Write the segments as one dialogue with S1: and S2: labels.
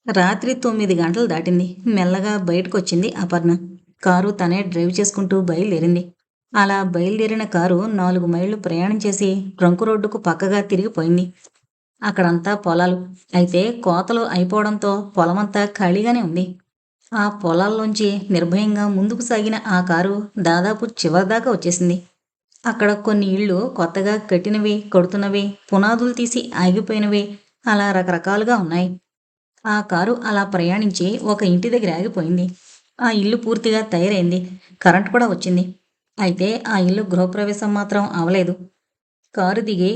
S1: రాత్రి 9 గంటలు దాటింది. మెల్లగా బయటకొచ్చింది అపర్ణ. కారు తనే డ్రైవ్ చేసుకుంటూ బయలుదేరింది. అలా బయలుదేరిన కారు 4 మైళ్ళు ప్రయాణం చేసి ట్రంక్ రోడ్డుకు పక్కగా తిరిగిపోయింది. అక్కడంతా పొలాలు. అయితే కోతలు అయిపోవడంతో పొలమంతా ఖాళీగానే ఉంది. ఆ పొలాల్లోంచి నిర్భయంగా ముందుకు సాగిన ఆ కారు దాదాపు చివరిదాకా వచ్చేసింది. అక్కడ కొన్ని ఇళ్ళు కొత్తగా కట్టినవి, కడుతున్నవి, పునాదులు తీసి ఆగిపోయినవి, అలా రకరకాలుగా ఉన్నాయి. ఆ కారు అలా ప్రయాణించి ఒక ఇంటి దగ్గర ఆగిపోయింది. ఆ ఇల్లు పూర్తిగా తయారైంది. కరెంట్ కూడా వచ్చింది. అయితే ఆ ఇల్లు గృహప్రవేశం మాత్రం అవలేదు. కారు దిగి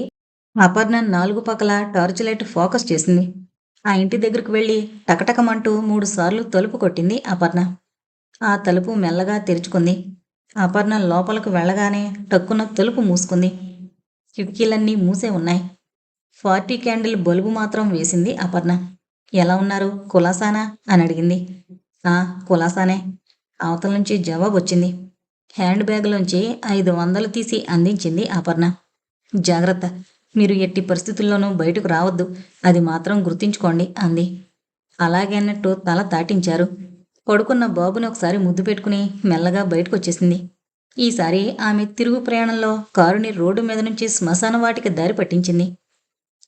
S1: అపర్ణ 4 పక్కల టార్చ్ లైట్ ఫోకస్ చేసింది. ఆ ఇంటి దగ్గరకు వెళ్ళి టకటకమంటూ 3 సార్లు తలుపు కొట్టింది అపర్ణ. ఆ తలుపు మెల్లగా తెరుచుకుంది. అపర్ణ లోపలకు వెళ్ళగానే టక్కున తలుపు మూసుకుంది. కిటికీలన్నీ మూసే ఉన్నాయి. 40 క్యాండిల్ బల్బు మాత్రం వేసింది అపర్ణ. ఎలా ఉన్నారు, కులాసానా అని అడిగింది. ఆ, కులాసానే. అవతల నుంచి జవాబు వచ్చింది. హ్యాండ్ బ్యాగ్లోంచి 500 తీసి అందించింది అపర్ణ. జాగ్రత్త, మీరు ఎట్టి పరిస్థితుల్లోనూ బయటకు రావద్దు, అది మాత్రం గుర్తుంచుకోండి అంది. అలాగే అన్నట్టు తల తాటించారు. పడుకున్న బాబుని ఒకసారి ముద్దు పెట్టుకుని మెల్లగా బయటకొచ్చేసింది. ఈసారి ఆమె తిరుగు ప్రయాణంలో కారుని రోడ్డు మీద నుంచి శ్మశాన వాటికి దారి పట్టించింది.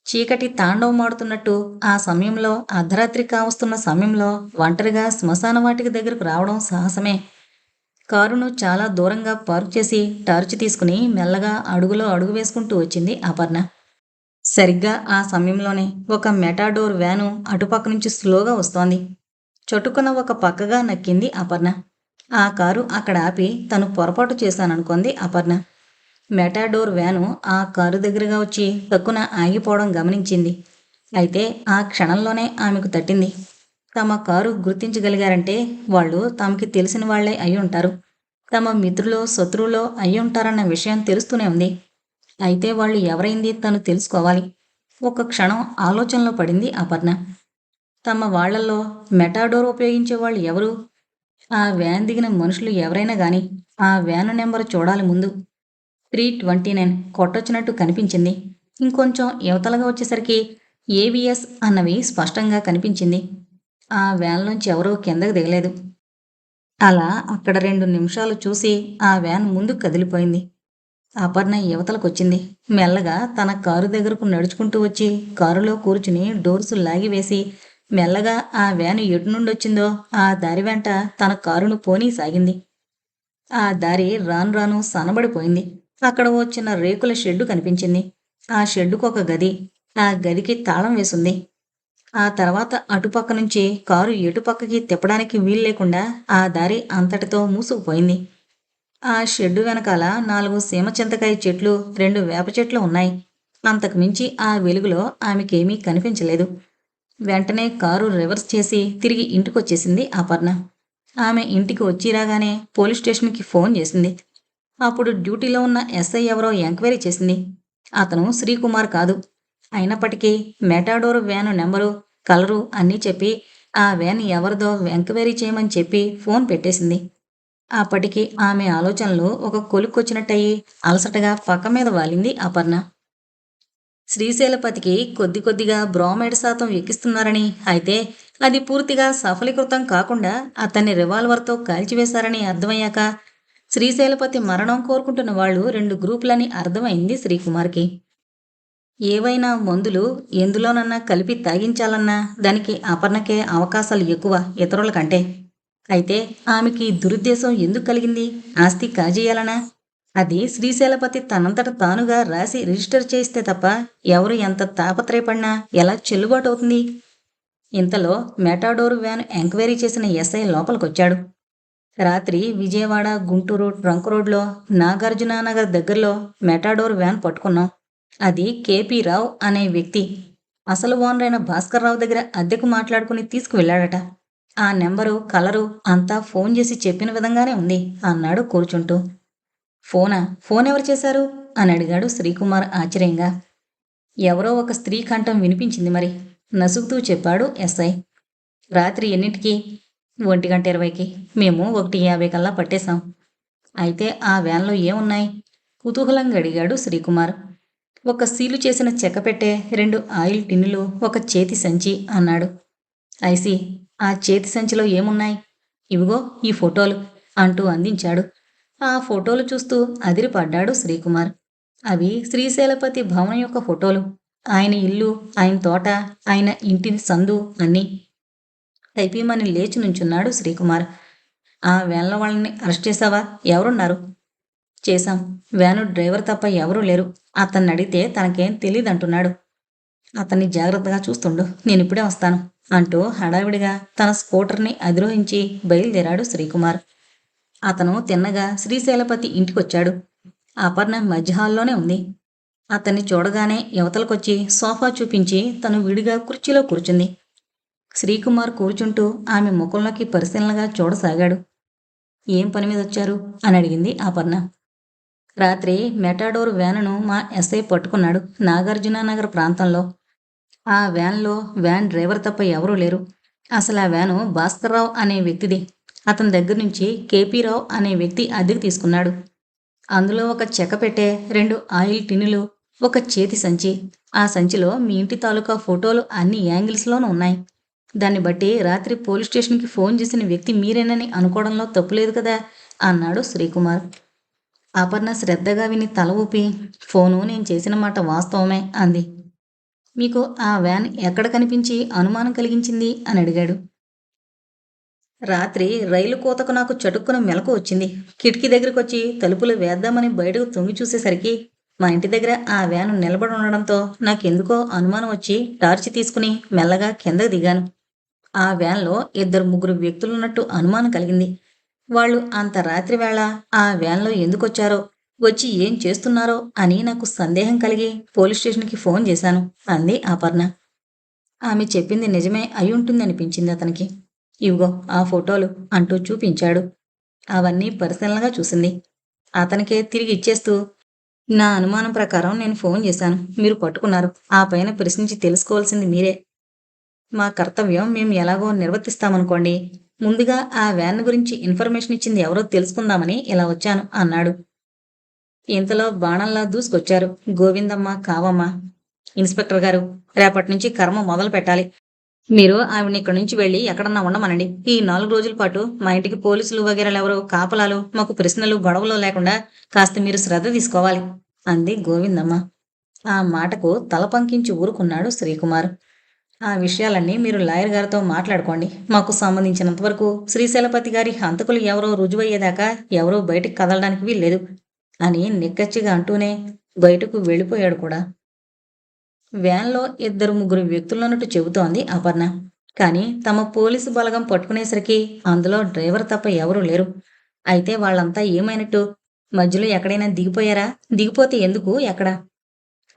S1: చీకటి తాండవమాడుతున్నట్టు ఆ సమయంలో, అర్ధరాత్రి కావస్తున్న సమయంలో ఒంటరిగా శ్మశాన వాటికి దగ్గరకు రావడం సాహసమే. కారును చాలా దూరంగా పార్క్ చేసి టార్చ్ తీసుకుని మెల్లగా అడుగులో అడుగు వేసుకుంటూ వచ్చింది అపర్ణ. సరిగ్గా ఆ సమయంలోనే ఒక మెటాడోర్ వ్యాను అటుపక్క నుంచి స్లోగా వస్తోంది. చటుకున ఒక పక్కగా నక్కింది అపర్ణ. ఆ కారు అక్కడ ఆపి తను పొరపాటు చేశాననుకుంది అపర్ణ. మెటాడోర్ వ్యాను ఆ కారు దగ్గరగా వచ్చి తక్కున ఆగిపోవడం గమనించింది. అయితే ఆ క్షణంలోనే ఆమెకు తట్టింది. తమ కారు గుర్తించగలిగారంటే వాళ్ళు తమకి తెలిసిన వాళ్లే అయి ఉంటారు. తమ మిత్రులో శత్రువులో అయి ఉంటారన్న విషయం తెలుస్తూనే ఉంది. అయితే వాళ్ళు ఎవరైంది తను తెలుసుకోవాలి. ఒక క్షణం ఆలోచనలో పడింది అపర్ణ. తమ వాళ్లలో మెటాడోర్ ఉపయోగించే వాళ్ళు ఎవరు? ఆ వ్యాన్ దిగిన మనుషులు ఎవరైనా గాని ఆ వ్యాను నెంబరు చూడాలి ముందు. 329 కొట్టొచ్చినట్టు కనిపించింది. ఇంకొంచెం యువతలగా వచ్చేసరికి ఏవిఎస్ అన్నవి స్పష్టంగా కనిపించింది. ఆ వ్యాన్లోంచి ఎవరూ కిందకు దిగలేదు. అలా అక్కడ 2 నిమిషాలు చూసి ఆ వ్యాన్ ముందుకు కదిలిపోయింది. అపర్ణ యువతలకొచ్చింది. మెల్లగా తన కారు దగ్గరకు నడుచుకుంటూ వచ్చి కారులో కూర్చుని డోర్సు లాగివేసి మెల్లగా ఆ వ్యాను ఎటు నుండొచ్చిందో ఆ దారి వెంట తన కారును పోనీ సాగింది. ఆ దారి రాను రాను సనబడిపోయింది. అక్కడ ఓ చిన్న రేకుల షెడ్డు కనిపించింది. ఆ షెడ్డుకు ఒక గది. ఆ గదికి తాళం వేసుంది. ఆ తర్వాత అటుపక్క నుంచి కారు ఎటుపక్కకి తిప్పడానికి వీల్లేకుండా ఆ దారి అంతటితో మూసుకుపోయింది. ఆ షెడ్డు వెనకాల 4 సీమ చింతకాయ చెట్లు, 2 వేప చెట్లు ఉన్నాయి. అంతకు మించి ఆ వెలుగులో ఆమెకేమీ కనిపించలేదు. వెంటనే కారు రివర్స్ చేసి తిరిగి ఇంటికొచ్చేసింది అపర్ణ. ఆమె ఇంటికి వచ్చిరాగానే పోలీస్ స్టేషన్కి ఫోన్ చేసింది. అప్పుడు డ్యూటీలో ఉన్న ఎస్ఐ ఎవరో ఎంక్వైరీ చేసింది. అతను శ్రీకుమార్ కాదు. అయినప్పటికీ మెటాడోర్ వ్యాను నెంబరు, కలరు అన్నీ చెప్పి ఆ వ్యాన్ ఎవరిదో ఎంక్వైరీ చేయమని చెప్పి ఫోన్ పెట్టేసింది. అప్పటికి ఆమె ఆలోచనలు ఒక కొలుక్కొచ్చినట్టయి అలసటగా పక్క మీద వాలింది అపర్ణ. శ్రీశైలపతికి కొద్ది కొద్దిగా బ్రోమైడ్ శాతం ఎక్కిస్తున్నారని, అయితే అది పూర్తిగా సఫలీకృతం కాకుండా అతన్ని రివాల్వర్తో కాల్చివేశారని అర్థమయ్యాక శ్రీశైలపతి మరణం కోరుకుంటున్న వాళ్ళు 2 గ్రూపులని అర్థమైంది శ్రీకుమార్కి. ఏవైనా మందులు ఎందులోనన్నా కలిపి తాగించాలన్నా దానికి అపర్ణకే అవకాశాలు ఎక్కువ ఇతరుల కంటే. అయితే ఆమెకి దురుద్దేశం ఎందుకు కలిగింది? ఆస్తి కాజేయాలనా? అది శ్రీశైలపతి తనంతట తానుగా రాసి రిజిస్టర్ చేయిస్తే తప్ప ఎవరు ఎంత తాపత్రయపడినా ఎలా చెల్లుబాటు అవుతుంది? ఇంతలో మెటాడోరు వ్యాన్ ఎంక్వైరీ చేసిన ఎస్ఐ లోపలికొచ్చాడు. రాత్రి విజయవాడ గుంటూరు ట్రంక్ రోడ్లో నాగార్జునానగర్ దగ్గరలో మెటాడోర్ వ్యాన్ పట్టుకున్నాం. అది కేపీ రావు అనే వ్యక్తి అసలు ఓనర్ అయిన భాస్కర్రావు దగ్గర అద్దెకు మాట్లాడుకుని తీసుకువెళ్ళాడట. ఆ నెంబరు, కలరు అంతా ఫోన్ చేసి చెప్పిన విధంగానే ఉంది అన్నాడు కూర్చుంటూ. ఫోనా? ఫోన్ ఎవరు చేశారు అని అడిగాడు శ్రీకుమార్ ఆశ్చర్యంగా. ఎవరో ఒక స్త్రీ కంఠం వినిపించింది మరి, నసుగుతూ చెప్పాడు ఎస్ఐ. రాత్రి ఎన్నింటికి? 1:20కి. మేము 1:50 కల్లా పట్టేశాం. అయితే ఆ వ్యాన్లో ఏమున్నాయి? కుతూహలంగా అడిగాడు శ్రీకుమార్. ఒక సీలు చేసిన చెక్కపెట్టె, 2 ఆయిల్ టిన్నులు, ఒక చేతి సంచి అన్నాడు. ఐసి, ఆ చేతి సంచిలో ఏమున్నాయి? ఇవిగో ఈ ఫోటోలు అంటూ అందించాడు. ఆ ఫోటోలు చూస్తూ అదిరిపడ్డాడు శ్రీకుమార్. అవి శ్రీశైలపతి భవనం యొక్క ఫోటోలు. ఆయన ఇల్లు, ఆయన తోట, ఆయన ఇంటి సందు అన్నీ. టైపీమని లేచి నుంచున్నాడు శ్రీకుమార్. ఆ వ్యాన్లో వాళ్ళని అరెస్ట్ చేశావా? ఎవరున్నారు? చేశాం. వ్యాను డ్రైవర్ తప్ప ఎవరూ లేరు. అతన్ని అడిగితే తనకేం తెలీదంటున్నాడు. అతన్ని జాగ్రత్తగా చూస్తుండు, నేనిప్పుడే వస్తాను అంటూ హడావిడిగా తన స్కూటర్ని అధిరోహించి బయలుదేరాడు శ్రీకుమార్. అతను తిన్నగా శ్రీశైలపతి ఇంటికొచ్చాడు. అపర్ణ మధ్య హాల్లోనే ఉంది. అతన్ని చూడగానే యువతలకొచ్చి సోఫా చూపించి తను విడిగా కుర్చీలో కూర్చుంది. శ్రీకుమార్ కూర్చుంటూ ఆమె ముఖంలోకి పరిశీలనగా చూడసాగాడు. ఏం పని మీద వచ్చారు అని అడిగింది అపర్ణ. రాత్రి మెటాడోర్ వ్యానును మా ఎస్ఐ పట్టుకున్నాడు నాగార్జుననగర్ ప్రాంతంలో. ఆ వ్యాన్లో వ్యాన్ డ్రైవర్ తప్ప ఎవరూ లేరు. అసలు ఆ వ్యాను భాస్కర్రావు అనే వ్యక్తిది. అతని దగ్గర నుంచి కేపీరావు అనే వ్యక్తి అద్దెకు తీసుకున్నాడు. అందులో ఒక చెక్క పెట్టే, 2 ఆయిల్ టిన్నులు, ఒక చేతి సంచి. ఆ సంచిలో మీ ఇంటి తాలూకా ఫోటోలు అన్ని యాంగిల్స్లోనూ ఉన్నాయి. దాన్ని బట్టి రాత్రి పోలీస్ స్టేషన్కి ఫోన్ చేసిన వ్యక్తి మీరేనని అనుకోవడంలో తప్పులేదు కదా అన్నాడు శ్రీకుమార్. అపర్ణ శ్రద్ధగా విని తల ఊపి, ఫోను నేను చేసిన మాట వాస్తవమే అంది. మీకు ఆ వ్యాన్ ఎక్కడ కనిపించి అనుమానం కలిగించింది అని అడిగాడు. రాత్రి రైలు కోతకు నాకు చటుక్కున మెలకు వచ్చింది. కిటికీ దగ్గరకొచ్చి తలుపులు వేద్దామని బయటకు తొంగి చూసేసరికి మా ఇంటి దగ్గర ఆ వ్యాను నిలబడి ఉండడంతో నాకెందుకో అనుమానం వచ్చి టార్చి తీసుకుని మెల్లగా కిందకు దిగాను. ఆ వ్యాన్లో 2-3 వ్యక్తులున్నట్టు అనుమానం కలిగింది. వాళ్ళు అంత రాత్రి వేళ ఆ వ్యాన్లో ఎందుకొచ్చారో, వచ్చి ఏం చేస్తున్నారో అని నాకు సందేహం కలిగి పోలీస్ స్టేషన్కి ఫోన్ చేశాను అంది అపర్ణ. ఆమె చెప్పింది నిజమే అయ్యుంటుందనిపించింది అతనికి. ఇవిగో ఆ ఫోటోలు అంటూ చూపించాడు. అవన్నీ పరిశీలనగా చూసింది. అతనికే తిరిగి ఇచ్చేస్తూ, నా అనుమానం ప్రకారం నేను ఫోన్ చేశాను, మీరు పట్టుకున్నారు. ఆ పైన ప్రశ్నించి తెలుసుకోవాల్సింది మీరే. మా కర్తవ్యం మేము ఎలాగో నిర్వర్తిస్తామనుకోండి. ముందుగా ఆ వ్యాన్ గురించి ఇన్ఫర్మేషన్ ఇచ్చింది ఎవరో తెలుసుకుందామని ఇలా వచ్చాను అన్నాడు. ఇంతలో బాణంలా దూసుకొచ్చారు గోవిందమ్మ, కావమ్మ. ఇన్స్పెక్టర్ గారు, రేపటి నుంచి కర్మ మొదలు పెట్టాలి. మీరు ఆవిడ్ని ఇక్కడి నుంచి వెళ్ళి ఎక్కడన్నా ఉండమనండి. ఈ 4 రోజుల పాటు మా ఇంటికి పోలీసులు వగేరాలెవరో కాపలాలు, మాకు ప్రశ్నలు గొడవలు లేకుండా కాస్త మీరు శ్రద్ధ తీసుకోవాలి అంది గోవిందమ్మ. ఆ మాటకు తల పంకించి ఊరుకున్నాడు శ్రీకుమార్. ఆ విషయాలన్నీ మీరు లాయర్ గారితో మాట్లాడుకోండి. మాకు సంబంధించినంత వరకు శ్రీశైలపతి గారి హంతకులు ఎవరో రుజువయ్యేదాకా ఎవరూ బయటికి కదలడానికి వీల్లేదు అని నిక్కచ్చిగా అంటూనే బయటకు వెళ్ళిపోయాడు కూడా. వ్యాన్లో 2-3 వ్యక్తులున్నట్టు చెబుతోంది అపర్ణ. కానీ తమ పోలీసు బలగం పట్టుకునేసరికి అందులో డ్రైవర్ తప్ప ఎవరూ లేరు. అయితే వాళ్ళంతా ఏమైనట్టు? మధ్యలో ఎక్కడైనా దిగిపోయారా? దిగిపోతే ఎందుకు? ఎక్కడ?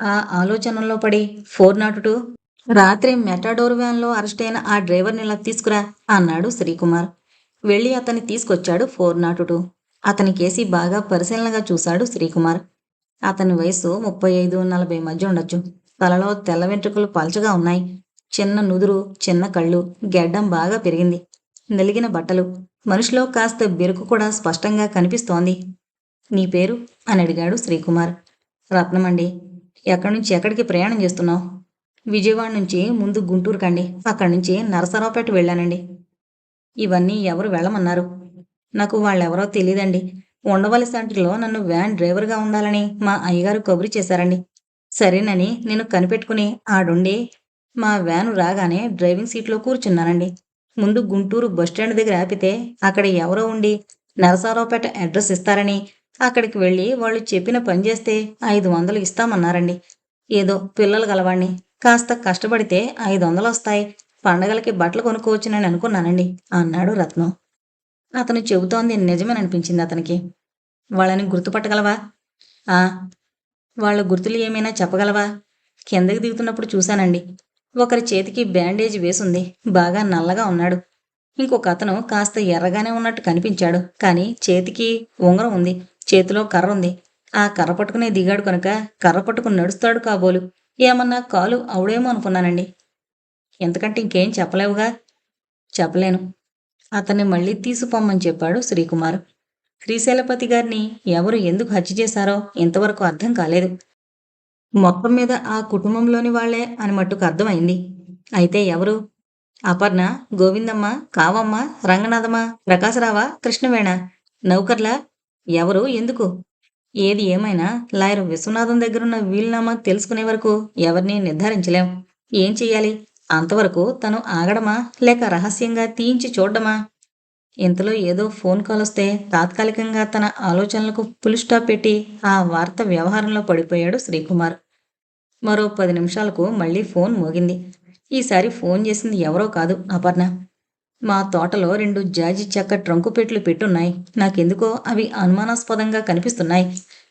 S1: ఆ ఆలోచనల్లో పడి 402, రాత్రి మెటాడోర్ వ్యాన్లో అరెస్టైన ఆ డ్రైవర్ని ఇలా తీసుకురా అన్నాడు శ్రీకుమార్. వెళ్ళి అతన్ని తీసుకొచ్చాడు 402. అతని కేసి బాగా పరిశీలనగా చూశాడు శ్రీకుమార్. అతని వయసు 35-40 మధ్య ఉండొచ్చు. తలలో తెల్ల వెంట్రుకలు పల్చగా ఉన్నాయి. చిన్న నుదురు, చిన్న కళ్ళు, గెడ్డం బాగా పెరిగింది. నలిగిన బట్టలు. మనిషిలో కాస్త బెరుకు కూడా స్పష్టంగా కనిపిస్తోంది. నీ పేరు అని అడిగాడు శ్రీకుమార్. రత్నమండి. ఎక్కడి నుంచి ఎక్కడికి ప్రయాణం చేస్తున్నావు? విజయవాడ నుంచి ముందు గుంటూరు కండి, అక్కడి నుంచి నరసరావుపేట వెళ్ళానండి. ఇవన్నీ ఎవరు వెళ్ళమన్నారు? నాకు వాళ్ళెవరో తెలీదండి. ఉండవలసిలో నన్ను వ్యాన్ డ్రైవర్గా ఉండాలని మా అయ్యగారు కబురు చేశారండి. సరేనని నేను కనిపెట్టుకుని ఆడుండి మా వ్యాను రాగానే డ్రైవింగ్ సీట్లో కూర్చున్నానండి. ముందు గుంటూరు బస్టాండ్ దగ్గర ఆపితే అక్కడ ఎవరో ఉండి నరసరావుపేట అడ్రస్ ఇస్తారని అక్కడికి వెళ్ళి వాళ్ళు చెప్పిన పని చేస్తే 500 ఇస్తామన్నారండి. ఏదో పిల్లలు గలవాణ్ణి, కాస్త కష్టపడితే 500 వస్తాయి, పండగలకి బట్టలు కొనుక్కోవచ్చునని అనుకున్నానండి అన్నాడు రత్నం. అతను చెబుతోంది నిజమేననిపించింది అతనికి. వాళ్ళని గుర్తుపట్టగలవా? ఆ. వాళ్ళ గుర్తులు ఏమైనా చెప్పగలవా? కిందకి దిగుతున్నప్పుడు చూశానండి. ఒకరి చేతికి బ్యాండేజ్ వేసుంది, బాగా నల్లగా ఉన్నాడు. ఇంకొక అతను కాస్త ఎర్రగానే ఉన్నట్టు కనిపించాడు, కానీ చేతికి ఉంగరం ఉంది, చేతిలో కర్ర ఉంది. ఆ కర్ర పట్టుకునే దిగాడు కనుక కర్ర పట్టుకుని నడుస్తాడు కాబోలు. ఏమన్నా కాలు అవుడేమో అనుకున్నానండి. ఎంతకంటే ఇంకేం చెప్పలేవుగా? చెప్పలేను. అతన్ని మళ్ళీ తీసుకుపోమ్మని చెప్పాడు శ్రీకుమార్. శ్రీశైలపతి గారిని ఎవరు ఎందుకు హత్య చేశారో ఇంతవరకు అర్థం కాలేదు. మొత్తం మీద ఆ కుటుంబంలోని వాళ్లే అని మట్టుకు అర్థమైంది. అయితే ఎవరు? అపర్ణ, గోవిందమ్మ, కావమ్మ, రంగనాథమ్మ, ప్రకాశరావా, కృష్ణవేణ, నౌకర్లా? ఎవరు? ఎందుకు? ఏది ఏమైనా లాయర్ విశ్వనాథం దగ్గరున్న వీలునామా తెలుసుకునే వరకు ఎవరిని నిర్ధారించలేం. ఏం చెయ్యాలి? అంతవరకు తను ఆగడమా, లేక రహస్యంగా తీయించి చూడ్డమా? ఇంతలో ఏదో ఫోన్ కాల్ వస్తే తాత్కాలికంగా తన ఆలోచనలకు ఫుల్ స్టాప్ పెట్టి ఆ వార్త వ్యవహారంలో పడిపోయాడు శ్రీకుమార్. మరో 10 నిమిషాలకు మళ్ళీ ఫోన్ మోగింది. ఈసారి ఫోన్ చేసింది ఎవరో కాదు, అపర్ణ. మా తోటలో 2 జాజి చెక్క ట్రంకు పెట్లు పెట్టున్నాయి. నాకెందుకో అవి అనుమానాస్పదంగా కనిపిస్తున్నాయి.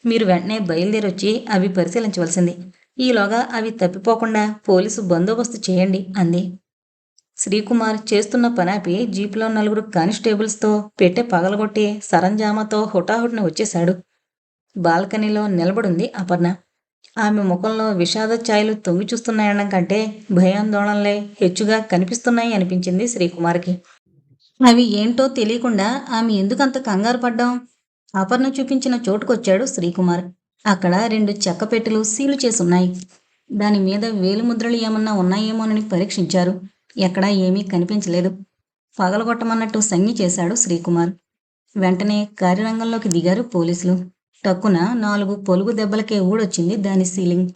S1: మీరు వెంటనే బయలుదేరొచ్చి అవి పరిశీలించవలసింది. ఈలోగా అవి తప్పిపోకుండా పోలీసు బందోబస్తు చేయండి అంది. శ్రీకుమార్ చేస్తున్న పనాపి జీపులో 4 కానిస్టేబుల్స్తో పెట్టె పగలగొట్టి సరంజామాతో హుటాహుటిన వచ్చేశాడు. బాల్కనీలో నిలబడుంది అపర్ణ. ఆమె ముఖంలో విషాద ఛాయలు తొంగి చూస్తున్నాయనడం కంటే భయాందోళనలే హెచ్చుగా కనిపిస్తున్నాయి అనిపించింది శ్రీకుమార్కి. అవి ఏంటో తెలియకుండా ఆమె ఎందుకంత కంగారు పడ్డాం? అపర్ణ చూపించిన చోటుకొచ్చాడు శ్రీకుమార్. అక్కడ 2 చెక్క పెట్టెలు సీలు చేసున్నాయి. దాని మీద వేలిముద్రలు ఏమన్నా ఉన్నాయేమోనని పరీక్షించారు. ఎక్కడా ఏమీ కనిపించలేదు. పగలగొట్టమన్నట్టు సంజ్ఞ చేశాడు శ్రీకుమార్. వెంటనే కార్యరంగంలోకి దిగారు పోలీసులు. టక్కున 4 పొలుగు దెబ్బలకే ఊడొచ్చింది దాని సీలింగ్.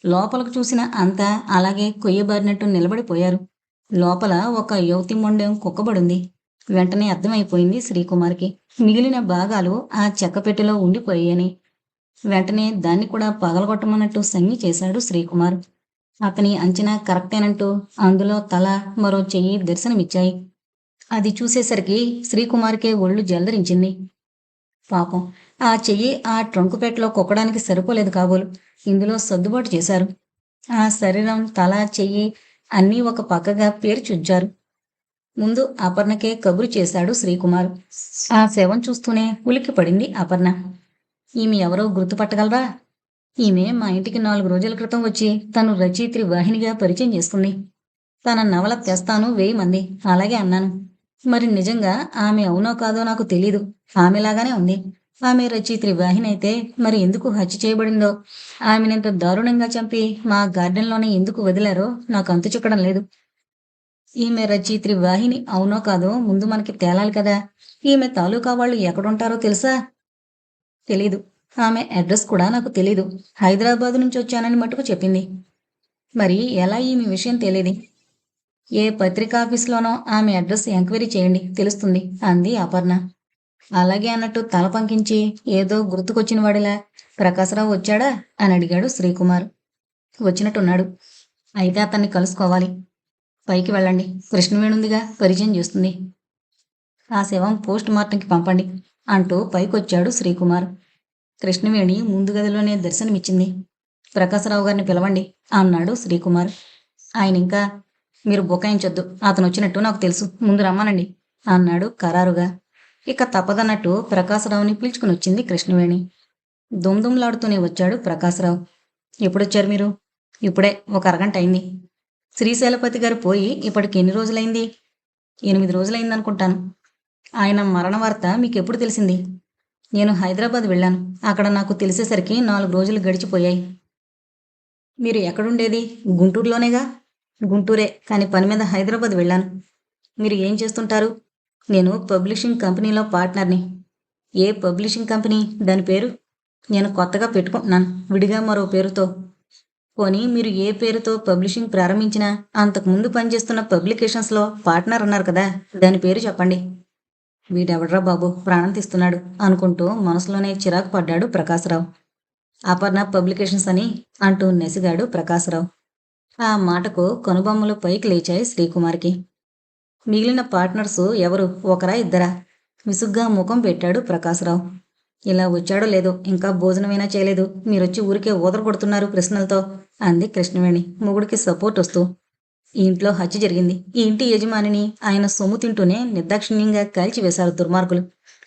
S1: లోపలకు చూసిన అంతా అలాగే కొయ్యబారినట్టు నిలబడిపోయారు. లోపల ఒక యువతి మొండెం కుక్కబడుంది. వెంటనే అర్థమైపోయింది శ్రీకుమార్కి మిగిలిన భాగాలు ఆ చెక్కపెట్టెలో ఉండిపోయాయని. వెంటనే దాన్ని కూడా పగలగొట్టమన్నట్టు సంజ్ఞ చేశాడు శ్రీకుమార్. అతని అంచనా కరెక్టేనంటూ అందులో తల, మరో చెయ్యి దర్శనమిచ్చాయి. అది చూసేసరికి శ్రీకుమార్కే ఒళ్ళు జలదరించింది. పాపం, ఆ చెయ్యి ఆ ట్రంకుపెట్టలో కుక్కడానికి సరిపోలేదు కాబోలు. ఇందులో సర్దుబాటు చేశారు. ఆ శరీరం, తల, చెయ్యి అన్నీ ఒక పక్కగా పేర్చుంచారు. ముందు అపర్ణకే కబురు చేశాడు శ్రీకుమార్. ఆ శవం చూస్తూనే ఉలిక్కిపడింది అపర్ణ. ఈమె ఎవరో గుర్తుపట్టగలరా? ఈమె మా ఇంటికి 4 రోజుల క్రితం వచ్చి తను రచయిత్రి వాహినిగా పరిచయం చేసుకుంది. తన నవల తెస్తాను వేయమంది. అలాగే అన్నాను. మరి నిజంగా ఆమె అవునో కాదో నాకు తెలీదు. ఆమెలాగానే ఉంది. ఆమె రచయిత్రి వాహిని అయితే మరి ఎందుకు హత్య చేయబడిందో, ఆమెనింత దారుణంగా చంపి మా గార్డెన్లోనే ఎందుకు వదిలారో నాకు అంతు చిక్కడం లేదు. ఈమె రచయిత్రి వాహిని అవునో కాదో ముందు మనకి తేలాలి కదా. ఈమె తాలూకా వాళ్ళు ఎక్కడుంటారో తెలుసా? తెలీదు. ఆమె అడ్రస్ కూడా నాకు తెలీదు. హైదరాబాద్ నుంచి వచ్చానని మటుకు చెప్పింది. మరి ఎలా ఈమె విషయం తెలియదు? ఏ పత్రికాఫీసులోనో ఆమె అడ్రస్ ఎంక్వైరీ చేయండి, తెలుస్తుంది అంది అపర్ణ. అలాగే అన్నట్టు తల పంకించి ఏదో గుర్తుకొచ్చిన వాడిలా, ప్రకాశరావు వచ్చాడా అని అడిగాడు శ్రీకుమార్. వచ్చినట్టున్నాడు. అయితే అతన్ని కలుసుకోవాలి. పైకి వెళ్ళండి, కృష్ణవేణుందిగా, పరిచయం చేస్తుంది. ఆ శవం పోస్ట్ మార్టంకి పంపండి అంటూ పైకొచ్చాడు శ్రీకుమార్. కృష్ణవేణి ముందు గదిలోనే దర్శనమిచ్చింది. ప్రకాశరావు గారిని పిలవండి అన్నాడు శ్రీకుమార్. ఆయన ఇంకా, మీరు బుకాయించొద్దు, అతను వచ్చినట్టు నాకు తెలుసు, ముందు రమ్మనండి అన్నాడు ఖరారుగా. ఇక తప్పదన్నట్టు ప్రకాశరావుని పిలుచుకుని వచ్చింది కృష్ణవేణి. దుమ్దుమ్లాడుతూనే వచ్చాడు ప్రకాశరావు. ఎప్పుడొచ్చారు మీరు? ఇప్పుడే, ఒక అరగంట అయింది. శ్రీశైలపతి గారు పోయి ఇప్పటికి ఎన్ని రోజులైంది? 8 రోజులైందనుకుంటాను. ఆయన మరణ వార్త మీకెప్పుడు తెలిసింది? నేను హైదరాబాద్ వెళ్ళాను. అక్కడ నాకు తెలిసేసరికి 4 రోజులు గడిచిపోయాయి. మీరు ఎక్కడుండేది? గుంటూరులోనేగా. గుంటూరే, కానీ పని మీద హైదరాబాద్ వెళ్ళాను. మీరు ఏం చేస్తుంటారు? నేను పబ్లిషింగ్ కంపెనీలో పార్ట్నర్ని. ఏ పబ్లిషింగ్ కంపెనీ? దాని పేరు? నేను కొత్తగా పెట్టుకుంటున్నాను, విడిగా మరో పేరుతో. పోనీ మీరు ఏ పేరుతో పబ్లిషింగ్ ప్రారంభించినా అంతకుముందు పనిచేస్తున్న పబ్లికేషన్స్లో పార్ట్నర్ అన్నారు కదా, దాని పేరు చెప్పండి. వీడెవడ్రా బాబు ప్రాణం తీస్తున్నాడు అనుకుంటూ మనసులోనే చిరాకు పడ్డాడు ప్రకాశరావు. అపర్ణ పబ్లికేషన్స్ అని అంటూ నెసిగాడు ప్రకాశరావు. ఆ మాటకు కనుబొమ్మలు పైకి లేచాయి శ్రీకుమార్కి. మిగిలిన పార్ట్నర్సు ఎవరు? ఒకరా, ఇద్దరా? విసుగ్గా ముఖం పెట్టాడు ప్రకాశరావు. ఇలా వచ్చాడో లేదో, ఇంకా భోజనమైనా చేయలేదు, మీరొచ్చి ఊరికే ఊదర కొడుతున్నారు ప్రశ్నలతో అంది కృష్ణవేణి మొగుడికి సపోర్ట్ వస్తూ. ఈ ఇంట్లో హత్య జరిగింది. ఈ ఇంటి యజమానిని ఆయన సొమ్ము తింటూనే నిర్దాక్షిణ్యంగా కాల్చివేశారు దుర్మార్గులు.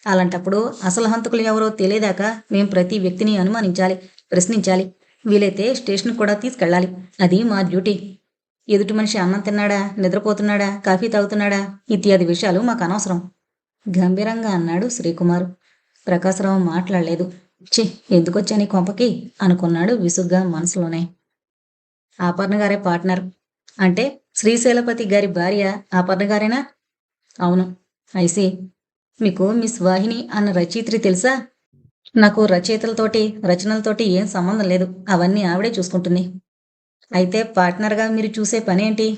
S1: అలాంటప్పుడు అసలు హంతకులు ఎవరో తెలియదాకా మేం ప్రతి వ్యక్తిని అనుమానించాలి, ప్రశ్నించాలి, వీలైతే స్టేషన్ కూడా తీసుకెళ్ళాలి. అది మా డ్యూటీ. ఎదుటి మనిషి అన్నం తిన్నాడా, నిద్రపోతున్నాడా, కాఫీ తాగుతున్నాడా ఇత్యాది విషయాలు మాకు అనవసరం గంభీరంగా అన్నాడు శ్రీకుమార్. ప్రకాశరావు మాట్లాడలేదు. ఛీ, ఎందుకొచ్చాని కొంపకి అనుకున్నాడు విసుగ్గా మనసులోనే. అపర్ణ గారే పార్ట్నర్ అంటే శ్రీశైలపతి గారి భార్య అపర్ణ గారేనా? అవును. ఐసి. మీకు మిస్ వాహిని అన్న రచయిత్రి తెలుసా? నాకు రచయితలతోటి రచనలతోటి ఏం సంబంధం లేదు. అవన్నీ ఆవిడే చూసుకుంటుంది. అయితే పార్ట్నర్గా మీరు చూసే పనేంటి?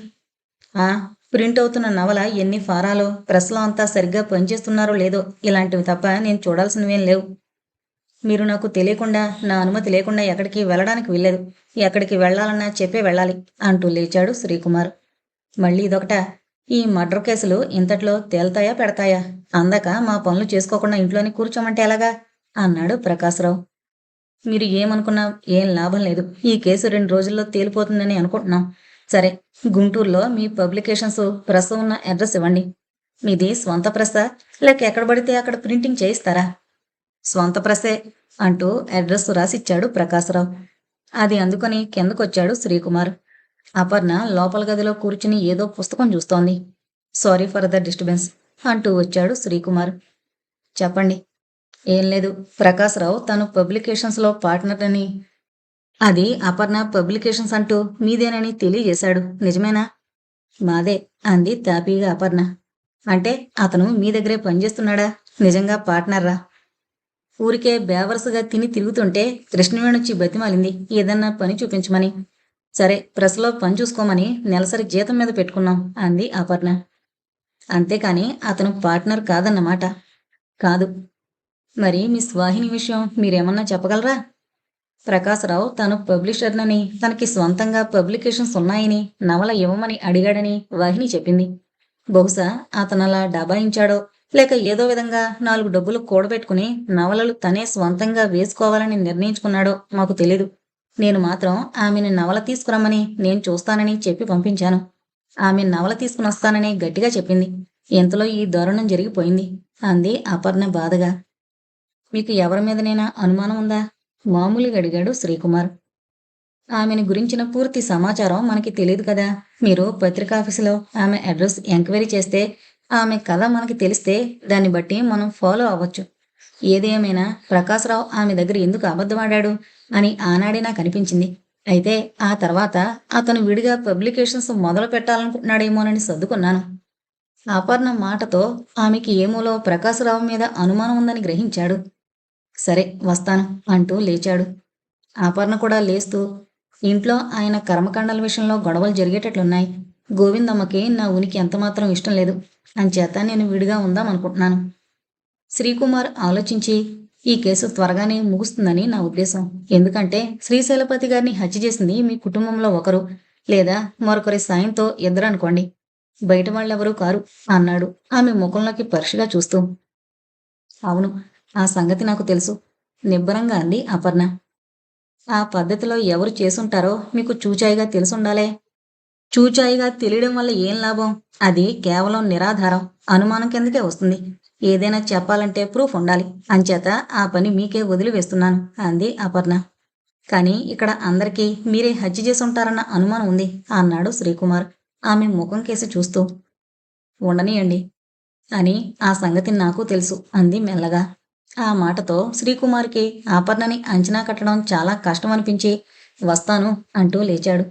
S1: ఆ ప్రింట్ అవుతున్న నవల ఎన్ని ఫారాలో, ప్రెస్లో అంతా సరిగ్గా పనిచేస్తున్నారో లేదో ఇలాంటివి తప్ప నేను చూడాల్సినవేం లేవు. మీరు నాకు తెలియకుండా, నా అనుమతి లేకుండా ఎక్కడికి వెళ్ళడానికి వీల్లేదు. ఎక్కడికి వెళ్ళాలన్నా చెప్పే వెళ్ళాలి అంటూ లేచాడు శ్రీకుమార్. మళ్ళీ ఇదొకటా? ఈ మర్డర్ కేసులు ఇంతట్లో తేల్తాయా పెడతాయా? అందాక మా పనులు చేసుకోకుండా ఇంట్లోనే కూర్చోమంటే ఎలాగా? అన్నాడు ప్రకాశరావు. మీరు ఏమనుకున్నా ఏం లాభం లేదు. ఈ కేసు 2 రోజుల్లో తేలిపోతుందని అనుకుంటున్నాం. సరే, గుంటూరులో మీ పబ్లికేషన్స్ ప్రెస్ ఉన్న అడ్రస్ ఇవ్వండి. మీది స్వంత ప్రెస్సా లేక ఎక్కడ పడితే అక్కడ ప్రింటింగ్ చేయిస్తారా? స్వంత ప్రెస్సే అంటూ అడ్రస్ రాసిచ్చాడు ప్రకాశరావు. అది అందుకొని కిందకొచ్చాడు శ్రీకుమార్. అపర్ణ లోపల గదిలో కూర్చుని ఏదో పుస్తకం చూస్తోంది. సారీ ఫర్ ద డిస్టర్బెన్స్ అంటూ వచ్చాడు శ్రీకుమార్. చెప్పండి. ఏం లేదు. ప్రకాశరావు తను పబ్లికేషన్స్లో పార్ట్నర్ అని, అది అపర్ణ పబ్లికేషన్స్ అంటూ మీదేనని తెలియజేశాడు. నిజమేనా? మాదే అంది తాపీగా అపర్ణ. అంటే అతను మీ దగ్గరే పనిచేస్తున్నాడా? నిజంగా పార్ట్నర్రా? ఊరికే బేవరసుగా తిని తిరుగుతుంటే కృష్ణవేణొచ్చి బతిమాలింది ఏదన్నా పని చూపించమని. సరే, ప్రెస్లో పని చూసుకోమని నెలసరి జీతం మీద పెట్టుకున్నాం అంది అపర్ణ. అంతేకాని అతను పార్ట్నర్ కాదన్నమాట. కాదు. మరి మిస్ వాహిని విషయం మీరేమన్నా చెప్పగలరా? ప్రకాశరావు తాను పబ్లిషర్నని, తనకి స్వంతంగా పబ్లికేషన్స్ ఉన్నాయని, నవల ఇవ్వమని అడిగాడని వాహిని చెప్పింది. బహుశా అతనలా డబాయించాడో, లేక ఏదో విధంగా 4 డబ్బులు కూడబెట్టుకుని నవలలు తనే స్వంతంగా వేసుకోవాలని నిర్ణయించుకున్నాడో మాకు తెలీదు. నేను మాత్రం ఆమెని నవల తీసుకురమ్మని, నేను చూస్తానని చెప్పి పంపించాను. ఆమె నవల తీసుకునొస్తానని గట్టిగా చెప్పింది. ఇంతలో ఈ దారుణం జరిగిపోయింది అంది అపర్ణ బాధగా. మీకు ఎవరి మీదనైనా అనుమానం ఉందా? మామూలుగా అడిగాడు శ్రీకుమార్. ఆమెను గురించిన పూర్తి సమాచారం మనకి తెలియదు కదా. మీరు పత్రికాఫీసులో ఆమె అడ్రస్ ఎంక్వైరీ చేస్తే, ఆమె కథ మనకి తెలిస్తే దాన్ని బట్టి మనం ఫాలో అవ్వచ్చు. ఏదేమైనా ప్రకాశరావు ఆమె దగ్గర ఎందుకు అబద్ధమాడాడు అని ఆనాడే నాకు అనిపించింది. అయితే ఆ తర్వాత అతను విడిగా పబ్లికేషన్స్ మొదలు పెట్టాలనుకుంటున్నాడేమోనని సర్దుకున్నాను. అపర్ణ మాటతో ఆమెకి ఏమోలో ప్రకాశరావు మీద అనుమానం ఉందని గ్రహించాడు. సరే, వస్తాను అంటూ లేచాడు. అపర్ణ కూడా లేస్తూ, ఇంట్లో ఆయన కర్మకాండాల విషయంలో గొడవలు జరిగేటట్లున్నాయి. గోవిందమ్మకి నా ఉనికి ఎంతమాత్రం ఇష్టం లేదు. అంచేత నేను విడిగా ఉందాం అనుకుంటున్నాను. శ్రీకుమార్ ఆలోచించి, ఈ కేసు త్వరగానే ముగుస్తుందని నా ఉద్దేశం. ఎందుకంటే శ్రీశైలపతి గారిని హత్య చేసింది మీ కుటుంబంలో ఒకరు, లేదా మరొకరి సాయంతో ఇద్దరు అనుకోండి. బయట వాళ్ళెవరూ కారు అన్నాడు ఆమె ముఖంలోకి పరీక్షగా చూస్తూ. అవును, ఆ సంగతి నాకు తెలుసు నిబ్బరంగా అంది అపర్ణ. ఆ పద్ధతిలో ఎవరు చేసుంటారో మీకు చూచాయిగా తెలుసుండాలే. చూచాయిగా తెలియడం వల్ల ఏం లాభం? అది కేవలం నిరాధారం, అనుమానం కిందకే వస్తుంది. ఏదైనా చెప్పాలంటే ప్రూఫ్ ఉండాలి. అంచేత ఆ పని మీకే వదిలివేస్తున్నాను అంది అపర్ణ. కానీ ఇక్కడ అందరికీ మీరే హత్య చేసి ఉంటారన్న అనుమానం ఉంది అన్నాడు శ్రీకుమార్ ఆమె ముఖం కేసి చూస్తూ. ఉండనియండి అని ఆ సంగతి నాకు తెలుసు అంది మెల్లగా. ఆ మాటతో శ్రీకుమార్కి అపర్ణని అంచనా కట్టడం చాలా కష్టమనిపించి, వస్తాను అంటూ లేచాడు.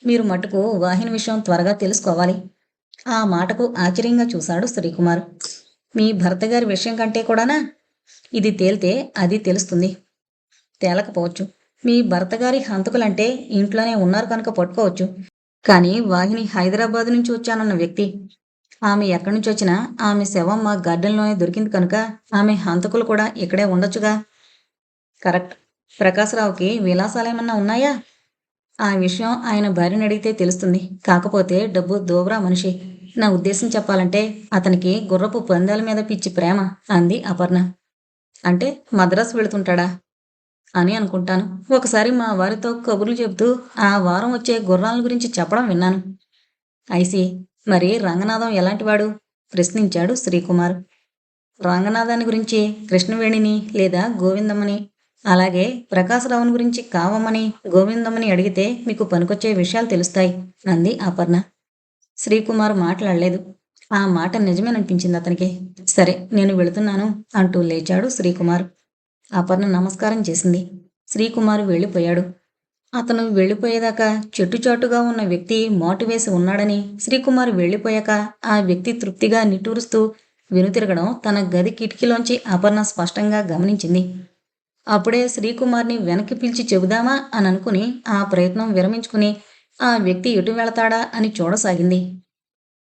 S1: మీరు మటుకు వాహిని విషయం త్వరగా తెలుసుకోవాలి. ఆ మాటకు ఆశ్చర్యంగా చూశాడు శ్రీకుమార్. మీ భర్త గారి విషయం కంటే కూడానా? ఇది తేలితే అది తెలుస్తుంది. తేలకపోవచ్చు. మీ భర్త గారి హంతకులంటే ఇంట్లోనే ఉన్నారు కనుక పట్టుకోవచ్చు. కానీ వాహిని హైదరాబాద్ నుంచి వచ్చానన్న వ్యక్తి. ఆమె ఎక్కడి నుంచి వచ్చినా ఆమె శవం మా గార్డెన్లోనే దొరికింది కనుక ఆమె హంతకులు కూడా ఇక్కడే ఉండొచ్చుగా. కరెక్ట్. ప్రకాశరావుకి విలాసాలేమన్నా ఉన్నాయా? ఆ విషయం ఆయన భార్యని అడిగితే తెలుస్తుంది. కాకపోతే డబ్బు దోబరా మనిషి. నా ఉద్దేశం చెప్పాలంటే అతనికి గుర్రపు పందాల మీద పిచ్చి ప్రేమ అంది అపర్ణ. అంటే మద్రాసు వెళుతుంటాడా అని అనుకుంటాను. ఒకసారి మా వారితో కబుర్లు చెబుతూ ఆ వారం వచ్చే గుర్రాల గురించి చెప్పడం విన్నాను. ఐసి. మరి రంగనాథం ఎలాంటివాడు? ప్రశ్నించాడు శ్రీకుమార్. రంగనాథాన్ని గురించి కృష్ణవేణిని లేదా గోవిందమ్మని, అలాగే ప్రకాశరావుని గురించి కావమ్మని, గోవిందమ్మని అడిగితే మీకు పనికొచ్చే విషయాలు తెలుస్తాయి అంది అపర్ణ. శ్రీకుమార్ మాట్లాడలేదు. ఆ మాట నిజమేననిపించింది అతనికి. సరే, నేను వెళుతున్నాను అంటూ లేచాడు శ్రీకుమార్. అపర్ణ నమస్కారం చేసింది. శ్రీకుమార్ వెళ్ళిపోయాడు. అతను వెళ్ళిపోయేదాకా చెట్టుచాటుగా ఉన్న వ్యక్తి మాటు వేసి ఉన్నాడని, శ్రీకుమార్ వెళ్ళిపోయాక ఆ వ్యక్తి తృప్తిగా నిట్టూరుస్తూ వెనుతిరగడం తన గది కిటికీలోంచి అపర్ణ స్పష్టంగా గమనించింది. అప్పుడే శ్రీకుమార్ని వెనక్కి పిలిచి చెబుదామా అని అనుకుని ఆ ప్రయత్నం విరమించుకుని ఆ వ్యక్తి ఎటు వెళతాడా అని చూడసాగింది.